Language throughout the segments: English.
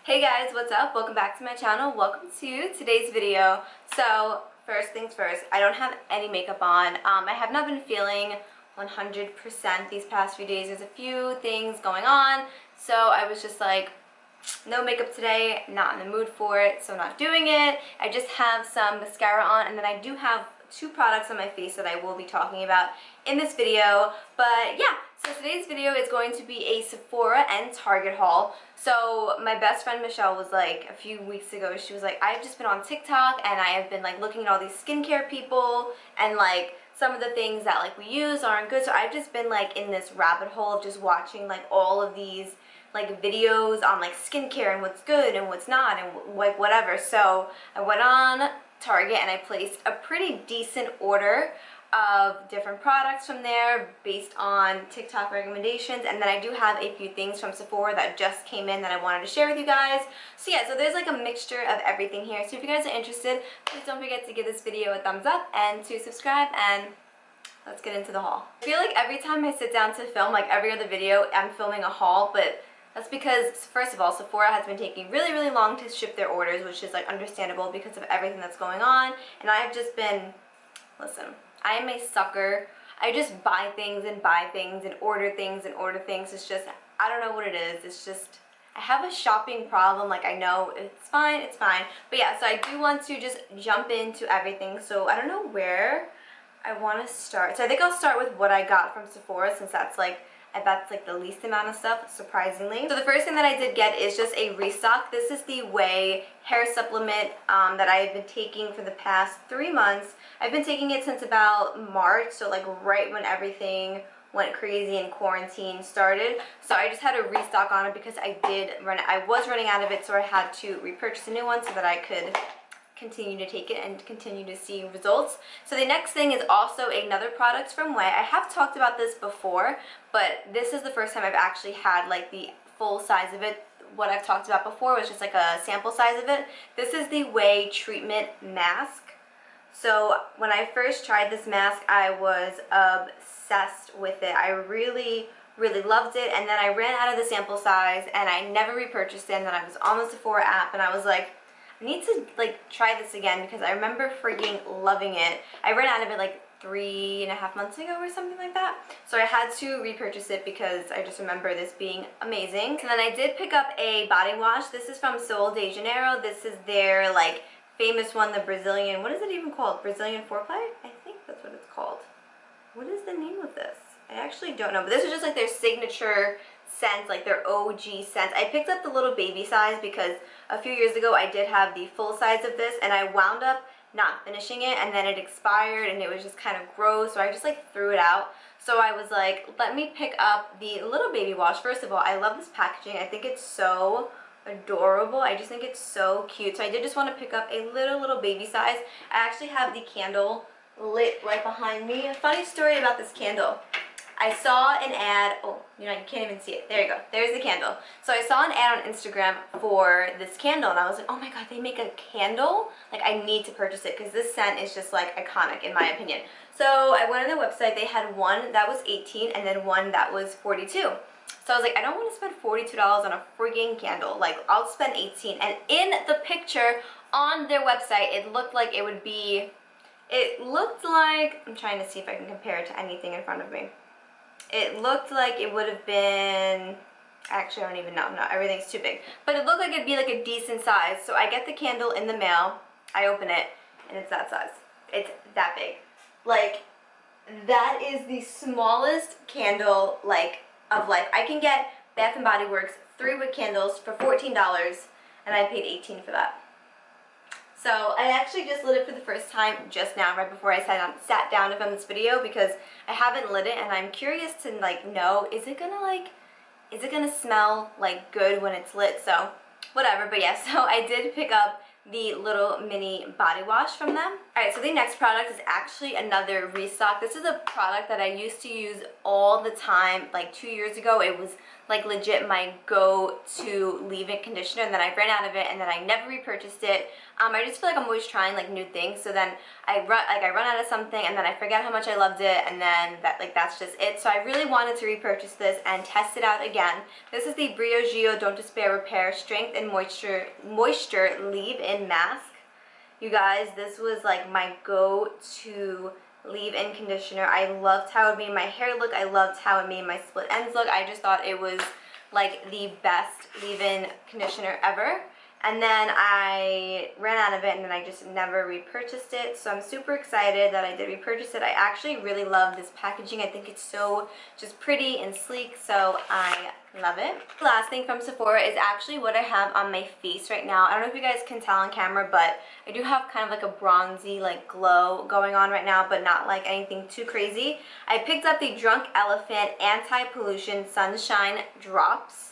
Hey guys, what's up? Welcome back to my channel. Welcome to today's video. So first things first, I don't have any makeup on. I have not been feeling 100% these past few days. There's a few things going on, so I was just like, no makeup today, not in the mood for it, so not doing it. I just have some mascara on, and then I do have two products on my face that I will be talking about in this video. But yeah, so today's video is going to be a Sephora and Target haul. So my best friend Michelle was like, a few weeks ago, she was like, I've just been on TikTok and I have been like looking at all these skincare people and like some of the things that like we use aren't good. So I've just been like in this rabbit hole of just watching like all of these like videos on like skincare and what's good and what's not and like whatever. So I went on Target and I placed a pretty decent order of different products from there based on TikTok recommendations, and then I do have a few things from Sephora that just came in that I wanted to share with you guys. So yeah, so there's like a mixture of everything here. So if you guys are interested, please don't forget to give this video a thumbs up and to subscribe, and let's get into the haul. I feel like every time I sit down to film, like every other video, I'm filming a haul, but that's because, first of all, Sephora has been taking really long to ship their orders, which is like understandable because of everything that's going on, and I have just been, listen, I am a sucker. I just buy things and order things and order things. It's just, I don't know what it is. It's just, I have a shopping problem. Like, I know it's fine. But yeah, so I do want to just jump into everything. So I don't know where I want to start. So I think I'll start with what I got from Sephora, since that's like, that's like the least amount of stuff, surprisingly. So the first thing that I did get is just a restock. This is the Whey hair supplement that I've been taking for the past 3 months. I've been taking it since about March, so like right when everything went crazy and quarantine started. So I just had a restock on it because I was running out of it, so I had to repurchase a new one so that I could continue to take it and continue to see results. So the next thing is also another product from Whey. I have talked about this before, but this is the first time I've actually had like the full size of it. What I've talked about before was just like a sample size of it. This is the Whey Treatment Mask. So when I first tried this mask, I was obsessed with it. I really loved it, and then I ran out of the sample size and I never repurchased it, and then I was on the Sephora app and I was like, I need to like try this again because I remember freaking loving it. I ran out of it like 3.5 months ago or something like that. So I had to repurchase it because I just remember this being amazing. And then I did pick up a body wash. This is from Sol de Janeiro. This is their like famous one, the Brazilian, what is it even called? Brazilian Foreplay? I think that's what it's called. What is the name of this? I actually don't know, but this is just like their signature scent, like their OG scent. I picked up the little baby size because a few years ago I did have the full size of this, and I wound up not finishing it, and then it expired and it was just kind of gross, so I just like threw it out. So I was like, let me pick up the little baby wash. First of all, I love this packaging. I think it's so adorable. I just think it's so cute. So I did just want to pick up a little baby size. I actually have the candle lit right behind me. A funny story about this candle. I saw an ad, oh, you can't even see it. There you go. There's the candle. So I saw an ad on Instagram for this candle, and I was like, oh my god, they make a candle? Like, I need to purchase it because this scent is just like iconic in my opinion. So I went on their website. They had one that was $18 and then one that was $42. So I was like, I don't want to spend $42 on a freaking candle. Like, I'll spend $18. And in the picture on their website, it looked like it would be, it looked like, I'm trying to see if I can compare it to anything in front of me. It looked like it would have been, actually I don't even know, no, everything's too big. But it looked like it'd be like a decent size. So I get the candle in the mail, I open it, and it's that size. It's that big. Like, that is the smallest candle, like, of life. I can get Bath & Body Works 3-wick candles for $14, and I paid $18 for that. So I actually just lit it for the first time just now, right before I sat down to film this video, because I haven't lit it and I'm curious to like know, is it gonna smell like good when it's lit? So whatever. But yeah, so I did pick up the little mini body wash from them. Alright, so the next product is actually another restock. This is a product that I used to use all the time. Like 2 years ago, it was like legit my go-to leave-in conditioner, and then I ran out of it, and then I never repurchased it. I just feel like I'm always trying like new things, so then I run out of something, and then I forget how much I loved it, and then that's just it. So I really wanted to repurchase this and test it out again. This is the Briogeo Don't Despair Repair Strength and Moisture Leave-In Mask. You guys, this was like my go-to leave-in conditioner. I loved how it made my hair look. I loved how it made my split ends look. I just thought it was like the best leave-in conditioner ever. And then I ran out of it, and then I just never repurchased it. So I'm super excited that I did repurchase it. I actually really love this packaging. I think it's so just pretty and sleek, so I love it. The last thing from Sephora is actually what I have on my face right now. I don't know if you guys can tell on camera, but I do have kind of like a bronzy like glow going on right now, but not like anything too crazy. I picked up the Drunk Elephant Anti-Pollution Sunshine Drops.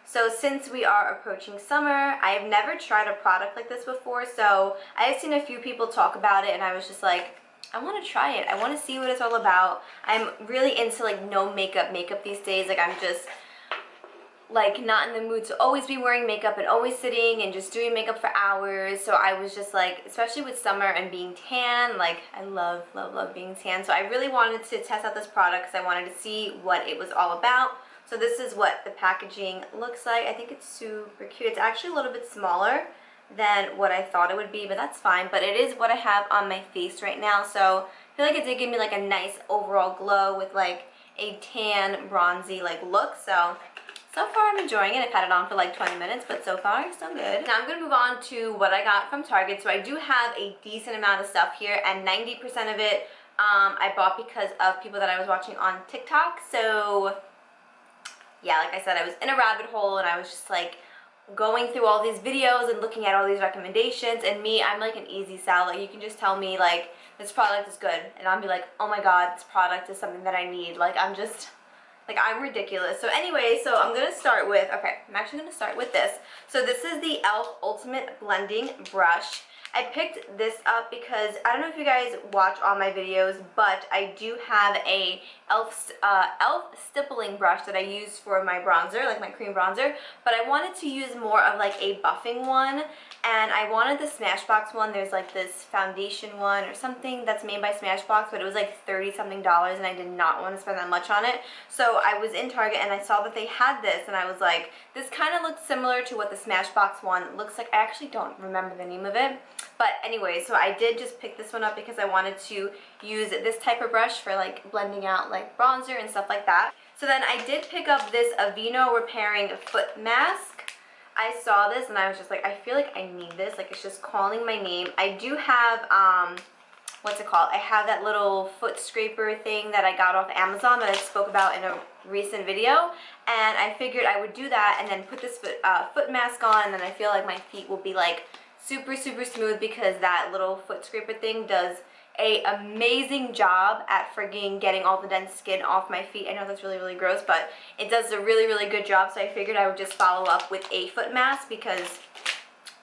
So since we are approaching summer, I have never tried a product like this before, so I have seen a few people talk about it, and I was just like, I want to try it. I want to see what it's all about. I'm really into like no makeup these days. Like I'm just like not in the mood to always be wearing makeup and always sitting and just doing makeup for hours. So I was just like, especially with summer and being tan, like I love being tan. So I really wanted to test out this product because I wanted to see what it was all about. So this is what the packaging looks like. I think it's super cute. It's actually a little bit smaller than what I thought it would be, but that's fine. But it is what I have on my face right now. So I feel like it did give me like a nice overall glow with like a tan, bronzy like look. So far I'm enjoying it. I've had it on for like 20 minutes, but so far so good. Now I'm going to move on to what I got from Target. So I do have a decent amount of stuff here, and 90% of it I bought because of people that I was watching on TikTok. So yeah, like I said, I was in a rabbit hole, and I was just like going through all these videos and looking at all these recommendations. And me, I'm like an easy sell. Like you can just tell me like this product is good, and I'll be like, oh my god, this product is something that I need. Like I'm just like, I'm ridiculous. So anyway, so I'm gonna start with, okay, I'm actually gonna start with this. So this is the e.l.f. Ultimate Blending Brush. I picked this up because I don't know if you guys watch all my videos, but I do have a e.l.f. stippling brush that I use for my bronzer, like my cream bronzer, but I wanted to use more of like a buffing one, and I wanted the Smashbox one. There's like this foundation one or something that's made by Smashbox, but it was like $30 something, and I did not want to spend that much on it. So I was in Target and I saw that they had this, and I was like, this kind of looks similar to what the Smashbox one looks like. I actually don't remember the name of it. But anyway, so I did just pick this one up because I wanted to use this type of brush for like blending out like bronzer and stuff like that. So then I did pick up this Aveeno Repairing Foot Mask. I saw this and I was just like, I feel like I need this. Like it's just calling my name. I do have, what's it called? I have that little foot scraper thing that I got off Amazon that I spoke about in a recent video. And I figured I would do that and then put this foot mask on, and then I feel like my feet will be like super smooth, because that little foot scraper thing does a amazing job at frigging getting all the dead skin off my feet. I know that's really gross, but it does a really good job. So I figured I would just follow up with a foot mask, because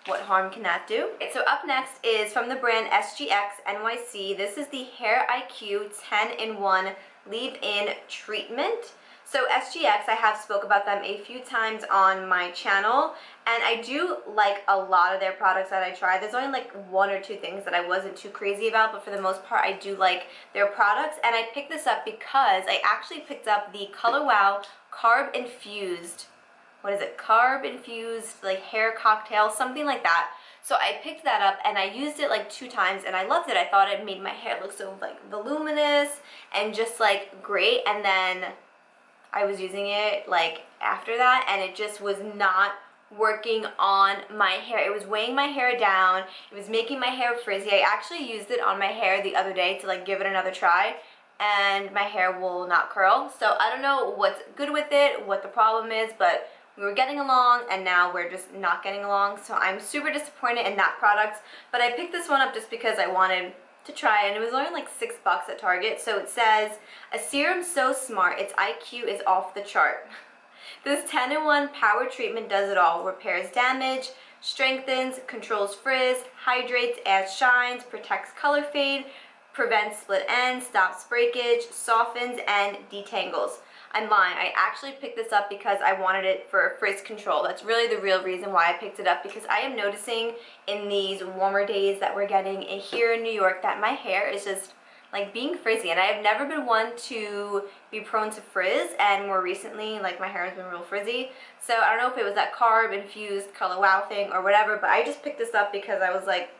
what harm can that do? Okay, so up next is from the brand SGX NYC. This is the Hair IQ 10-in-1 Leave-In Treatment. So SGX, I have spoke about them a few times on my channel, and I do like a lot of their products that I try. There's only like one or two things that I wasn't too crazy about, but for the most part I do like their products. And I picked this up because I actually picked up the Color Wow Carb Infused, what is it, Carb Infused like hair cocktail, something like that. So I picked that up and I used it like 2 times, and I loved it. I thought it made my hair look so like voluminous and just like great. And then I was using it like after that, and it just was not working on my hair. It was weighing my hair down. It was making my hair frizzy. I actually used it on my hair the other day to like give it another try, and my hair will not curl. So I don't know what's good with it, what the problem is, but we were getting along and now we're just not getting along. So I'm super disappointed in that product, but I picked this one up just because I wanted to try it, and it was only like $6 at Target. So it says, a serum so smart its IQ is off the chart. This 10-in-1 power treatment does it all. Repairs damage, strengthens, controls frizz, hydrates, adds shines, protects color fade, prevents split ends, stops breakage, softens, and detangles. I'm lying. I actually picked this up because I wanted it for frizz control. That's really the real reason why I picked it up, because I am noticing in these warmer days that we're getting here in New York that my hair is just like being frizzy, and I have never been one to be prone to frizz, and more recently like my hair has been real frizzy. So I don't know if it was that carb infused color wow thing or whatever, but I just picked this up because I was like,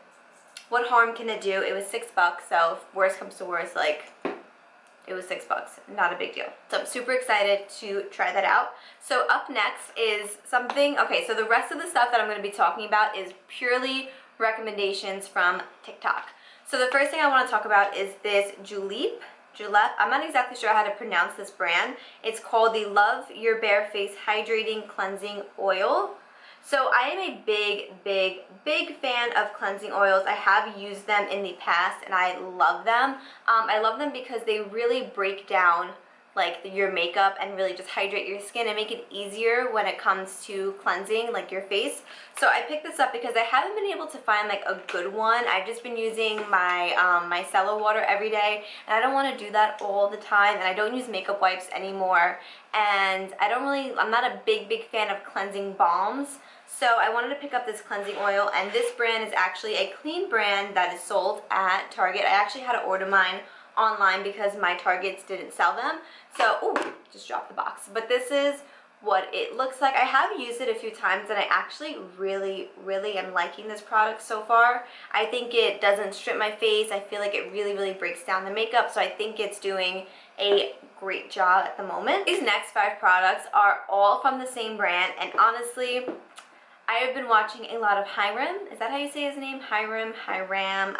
what harm can it do? It was $6, so if worst comes to worst, like, it was $6, not a big deal. So I'm super excited to try that out. So up next is something, okay, so the rest of the stuff that I'm going to be talking about is purely recommendations from TikTok. So the first thing I want to talk about is this Julep. I'm not exactly sure how to pronounce this brand. It's called the Love Your Bare Face Hydrating Cleansing Oil. So I am a big fan of cleansing oils. I have used them in the past and I love them. I love them because they really break down like your makeup and really just hydrate your skin and make it easier when it comes to cleansing like your face. So I picked this up because I haven't been able to find like a good one. I've just been using my micellar water every day, and I don't want to do that all the time, and I don't use makeup wipes anymore, and I'm not a big fan of cleansing balms. So I wanted to pick up this cleansing oil, and this brand is actually a clean brand that is sold at Target. I actually had to order mine online because my Targets didn't sell them. So, ooh, just dropped the box. But this is what it looks like. I have used it a few times and I actually really am liking this product so far. I think it doesn't strip my face. I feel like it really breaks down the makeup, so I think it's doing a great job at the moment. These next 5 products are all from the same brand, and honestly, I have been watching a lot of Hiram. Is that how you say his name? Hiram?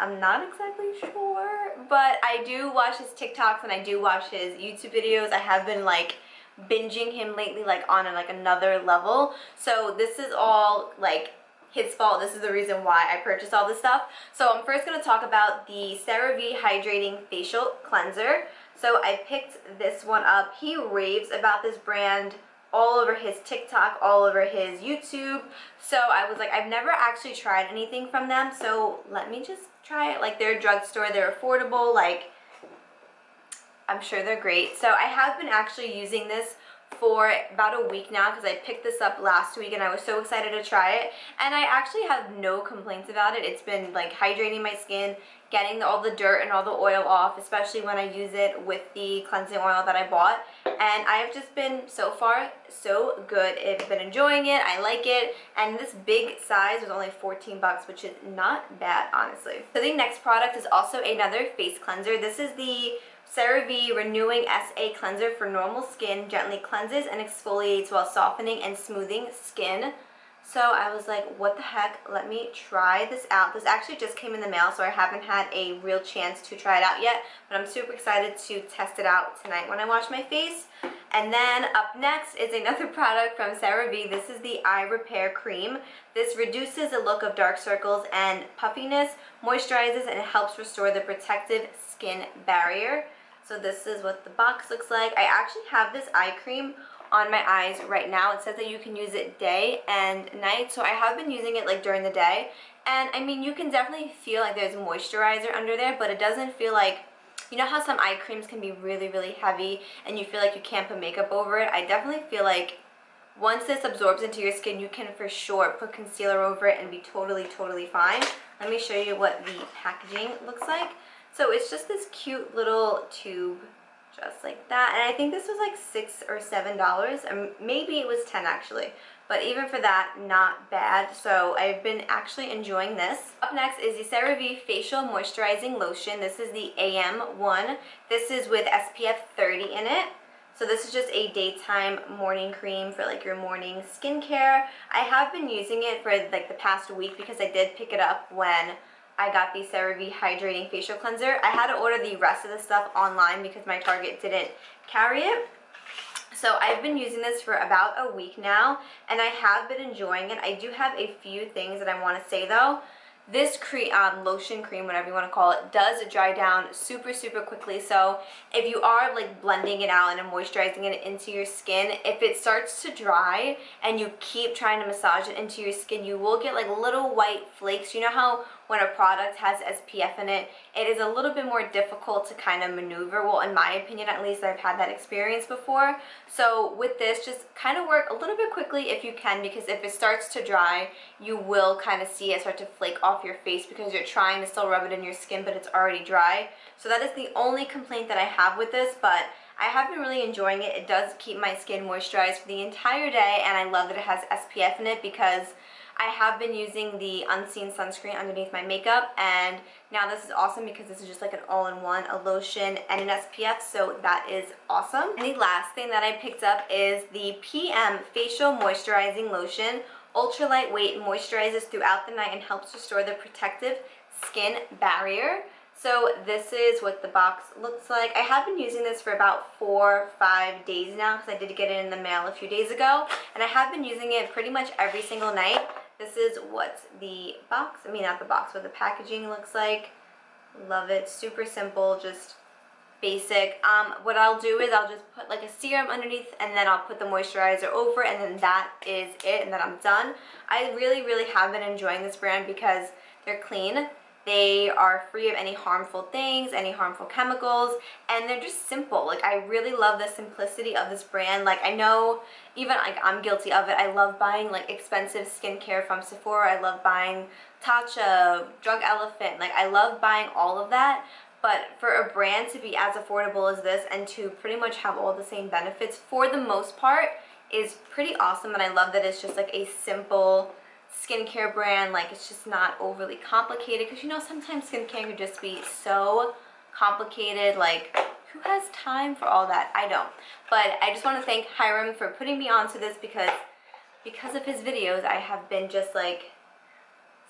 I'm not exactly sure, but I do watch his TikToks and I do watch his YouTube videos. I have been like binging him lately, like on another level. So this is all like his fault. This is the reason why I purchased all this stuff. So I'm first going to talk about the CeraVe Hydrating Facial Cleanser. So I picked this one up. He raves about this brand all over his TikTok, all over his YouTube. So I was like, I've never actually tried anything from them, so let me just try it. Like, they're a drugstore, they're affordable, like, I'm sure they're great. So I have been actually using this for about a week now because I picked this up last week and I was so excited to try it, and I actually have no complaints about it. It's been like hydrating my skin, getting all the dirt and all the oil off, especially when I use it with the cleansing oil that I bought, and I have just been so far so good. I've been enjoying it. I like it, and this big size was only $14, which is not bad, honestly. So the next product is also another face cleanser. This is the CeraVe Renewing SA Cleanser for normal skin. Gently cleanses and exfoliates while softening and smoothing skin. So I was like, what the heck, let me try this out. This actually just came in the mail, so I haven't had a real chance to try it out yet, but I'm super excited to test it out tonight when I wash my face. And then up next is another product from CeraVe. This is the Eye Repair Cream. This reduces the look of dark circles and puffiness, moisturizes, and helps restore the protective skin barrier. So this is what the box looks like. I actually have this eye cream on my eyes right now. It says that you can use it day and night, so I have been using it like during the day, and I mean, you can definitely feel like there's moisturizer under there, but it doesn't feel like, you know how some eye creams can be really heavy and you feel like you can't put makeup over it? I definitely feel like once this absorbs into your skin, you can for sure put concealer over it and be totally fine. Let me show you what the packaging looks like. So it's just this cute little tube, just like that, and I think this was like $6 or $7, maybe it was 10 actually, but even for that, not bad. So I've been actually enjoying this. Up next is the CeraVe Facial Moisturizing Lotion. This is the AM one. This is with SPF 30 in it. So this is just a daytime morning cream for like your morning skincare. I have been using it for like the past week because I did pick it up when I got the CeraVe Hydrating Facial Cleanser. I had to order the rest of the stuff online because my Target didn't carry it. So I've been using this for about a week now, and I have been enjoying it. I do have a few things that I want to say though. This lotion cream, whatever you want to call it, does dry down super quickly. So if you are like blending it out and moisturizing it into your skin, if it starts to dry and you keep trying to massage it into your skin, you will get like little white flakes. You know how when a product has SPF in it, it is a little bit more difficult to kind of maneuver. Well, in my opinion, at least, I've had that experience before. So with this, just kind of work a little bit quickly if you can, because if it starts to dry, you will kind of see it start to flake off your face because you're trying to still rub it in your skin, but it's already dry. So that is the only complaint that I have with this, but I have been really enjoying it. It does keep my skin moisturized for the entire day, and I love that it has SPF in it because I have been using the Unseen sunscreen underneath my makeup, and now this is awesome because this is just like an all-in-one, a lotion and an SPF, so that is awesome. And the last thing that I picked up is the PM Facial Moisturizing Lotion. Ultra lightweight, moisturizes throughout the night and helps restore the protective skin barrier. So this is what the box looks like. I have been using this for about 4 or 5 days now because I did get it in the mail a few days ago, and I have been using it pretty much every single night. This is what the box, I mean not the box, but the packaging looks like. Love it. Super simple, just basic. What I'll do is I'll just put like a serum underneath, and then I'll put the moisturizer over, and then that is it, and then I'm done. I really have been enjoying this brand because they're clean. They are free of any harmful things, any harmful chemicals, and they're just simple. Like, I really love the simplicity of this brand. Like, I know even like I'm guilty of it. I love buying like expensive skincare from Sephora. I love buying Tatcha, Drug Elephant. Like, I love buying all of that. But for a brand to be as affordable as this and to pretty much have all the same benefits for the most part is pretty awesome. And I love that it's just like a simple skincare brand. Like, it's just not overly complicated, because you know sometimes skincare can just be so complicated. Like, who has time for all that? I don't. But I just want to thank Hiram for putting me onto this, because of his videos I have been just like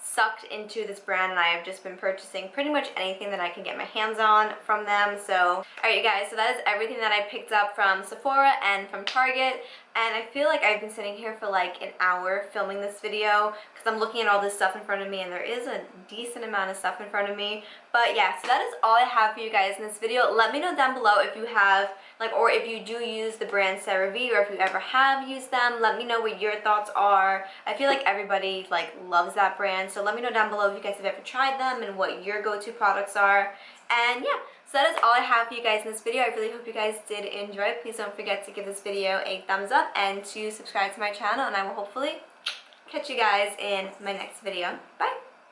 sucked into this brand, and I have just been purchasing pretty much anything that I can get my hands on from them. So alright you guys, so that is everything that I picked up from Sephora and from Target, and I feel like I've been sitting here for like an hour filming this video because I'm looking at all this stuff in front of me, and there is a decent amount of stuff in front of me. But yeah, so that is all I have for you guys in this video. Let me know down below if you have like, or if you do use the brand CeraVe, or if you ever have used them. Let me know what your thoughts are. I feel like everybody like loves that brand, so let me know down below if you guys have ever tried them and what your go-to products are. And yeah, so that is all I have for you guys in this video. I really hope you guys did enjoy. Please don't forget to give this video a thumbs up and to subscribe to my channel, and I will hopefully catch you guys in my next video. Bye!